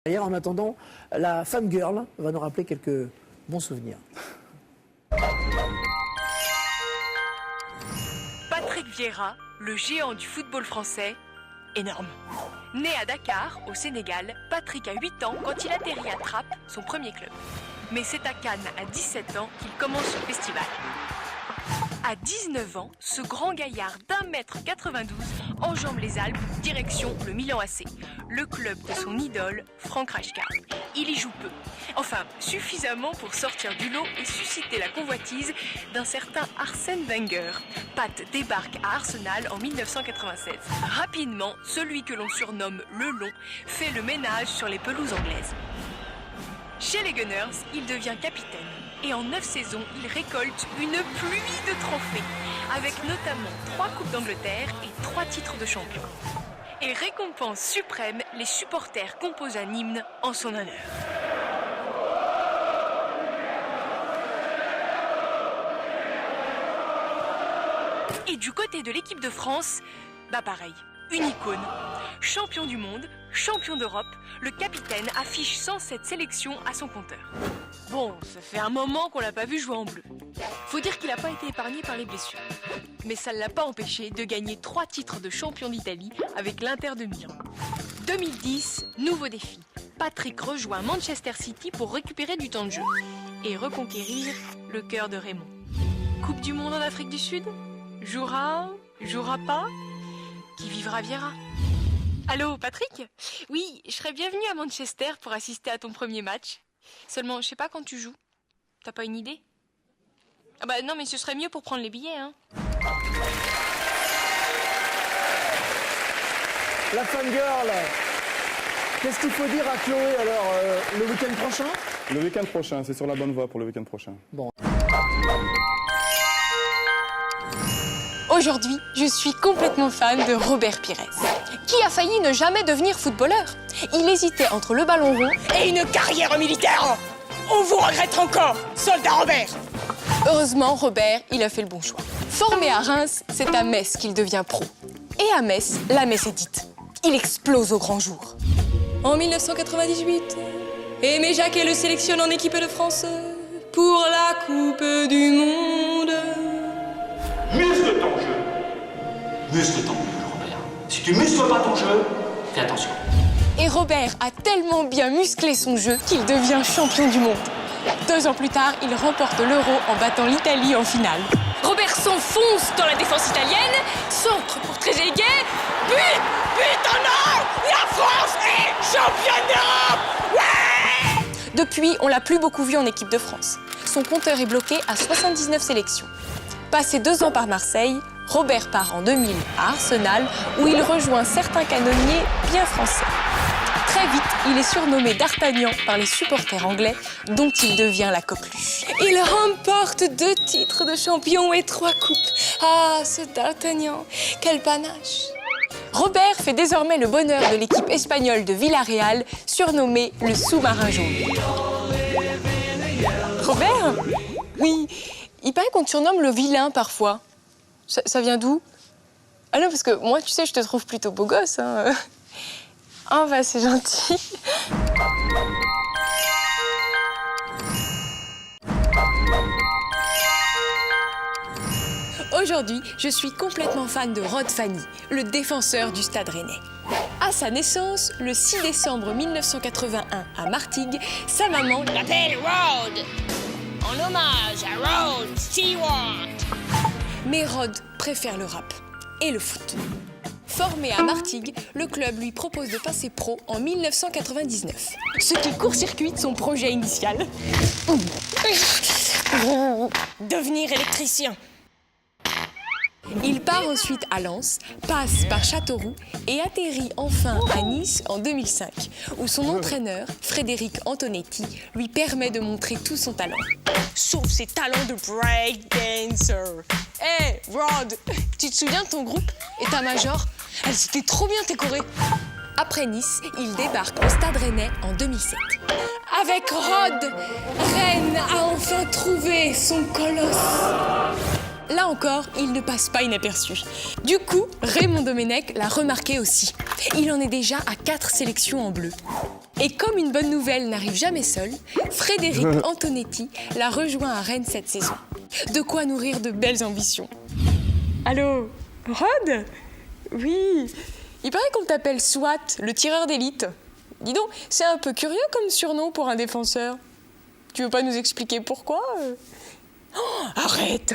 D'ailleurs, en attendant, la femme girl va nous rappeler quelques bons souvenirs. Patrick Vieira, le géant du football français, énorme. Né à Dakar, au Sénégal, Patrick a 8 ans quand il atterrit à Trappes, son premier club. Mais c'est à Cannes, à 17 ans, qu'il commence son festival. À 19 ans, ce grand gaillard d'1,92 m enjambe les Alpes, direction le Milan AC, le club de son idole, Franck Rijkaard. Il y joue peu, enfin suffisamment pour sortir du lot et susciter la convoitise d'un certain Arsène Wenger. Pat débarque à Arsenal en 1996. Rapidement, celui que l'on surnomme le Long fait le ménage sur les pelouses anglaises. Chez les Gunners, il devient capitaine. Et en 9 saisons, il récolte une pluie de trophées, avec notamment 3 Coupes d'Angleterre et 3 titres de champion. Et récompense suprême, les supporters composent un hymne en son honneur. Et du côté de l'équipe de France, bah pareil, une icône. Champion du monde, champion d'Europe, le capitaine affiche 107 sélections à son compteur. Bon, ça fait un moment qu'on l'a pas vu jouer en bleu. Faut dire qu'il n'a pas été épargné par les blessures. Mais ça ne l'a pas empêché de gagner 3 titres de champion d'Italie avec l'Inter de Milan. 2010, nouveau défi. Patrick rejoint Manchester City pour récupérer du temps de jeu et reconquérir le cœur de Raymond. Coupe du monde en Afrique du Sud? Jouera pas? Qui vivra Vieira? Allô, Patrick? Oui, je serais bienvenue à Manchester pour assister à ton premier match. Seulement, je sais pas quand tu joues. T'as pas une idée? Ah bah non, mais ce serait mieux pour prendre les billets, hein. La femme girl, qu'est-ce qu'il faut dire à Chloé alors le week-end prochain? Le week-end prochain, c'est sur la bonne voie pour le week-end prochain. Bon. Aujourd'hui, je suis complètement fan de Robert Pires, qui a failli ne jamais devenir footballeur. Il hésitait entre le ballon rond et une carrière militaire. On vous regrette encore, soldat Robert. Heureusement, Robert, il a fait le bon choix. Formé à Reims, c'est à Metz qu'il devient pro. Et à Metz, la messe est dite. Il explose au grand jour. En 1998, Aimé Jacquet le sélectionne en équipe de France pour la Coupe du Monde. Muscle ton jeu. Muscle ton jeu, Robert. Si tu muscles pas ton jeu, fais attention. Et Robert a tellement bien musclé son jeu qu'il devient champion du monde. 2 ans plus tard, il remporte l'Euro en battant l'Italie en finale. Robert s'enfonce dans la défense italienne, centre pour Trezeguet, but en or. La France est championne d'Europe. Ouais! Depuis, on l'a plus beaucoup vu en équipe de France. Son compteur est bloqué à 79 sélections. Passé 2 ans par Marseille, Robert part en 2000 à Arsenal, où il rejoint certains canonniers bien français. Très vite, il est surnommé D'Artagnan par les supporters anglais, dont il devient la coqueluche. Il remporte 2 titres de champion et 3 coupes. Ah, ce D'Artagnan, quel panache! Robert fait désormais le bonheur de l'équipe espagnole de Villarreal, surnommée le sous-marin jaune. Robert? Oui, il paraît qu'on te surnomme le vilain parfois. Ça vient d'où? Ah non, parce que moi, tu sais, je te trouve plutôt beau gosse, hein. Ah bah, c'est gentil. Aujourd'hui, je suis complètement fan de Rod Fanny, le défenseur du Stade Rennais. À sa naissance, le 6 décembre 1981 à Martigues, sa maman l'appelle Rod, en hommage à Rod Stewart. Mais Rod préfère le rap et le foot. Formé à Martigues, le club lui propose de passer pro en 1999, ce qui court-circuite son projet initial. Devenir électricien. Il part ensuite à Lens, passe par Châteauroux et atterrit enfin à Nice en 2005, où son entraîneur, Frédéric Antonetti, lui permet de montrer tout son talent. Sauf ses talents de breakdancer. Hé, Rod, tu te souviens de ton groupe? État-major? Elles étaient trop bien tes chorés. Après Nice, il débarque au Stade Rennais en 2007. Avec Rod, Rennes a enfin trouvé son colosse. Là encore, il ne passe pas inaperçu. Du coup, Raymond Domenech l'a remarqué aussi. Il en est déjà à 4 sélections en bleu. Et comme une bonne nouvelle n'arrive jamais seule, Frédéric Antonetti l'a rejoint à Rennes cette saison. De quoi nourrir de belles ambitions. Allô, Rod? Oui, il paraît qu'on t'appelle SWAT, le tireur d'élite. Dis donc, c'est un peu curieux comme surnom pour un défenseur. Tu veux pas nous expliquer pourquoi? Oh, arrête!